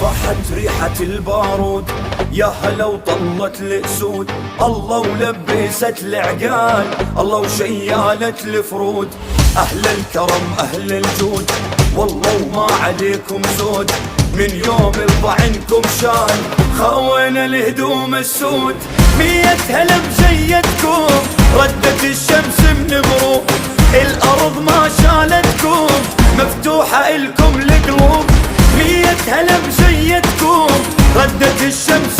فاحت ريحة البارود، يا هلا وطلت الاسود، الله ولبست العقال، الله وشيالت الفرود. اهل الكرم اهل الجود، والله وما عليكم زود، من يوم الضعنكم شال خوينا الهدوم السود. 100 هلا بجيتكم، ردت الشمس من غروب، الارض ما شالتكم، مفتوحة الكم القلوب. 100 هلا بجيتكم، ردت الشمس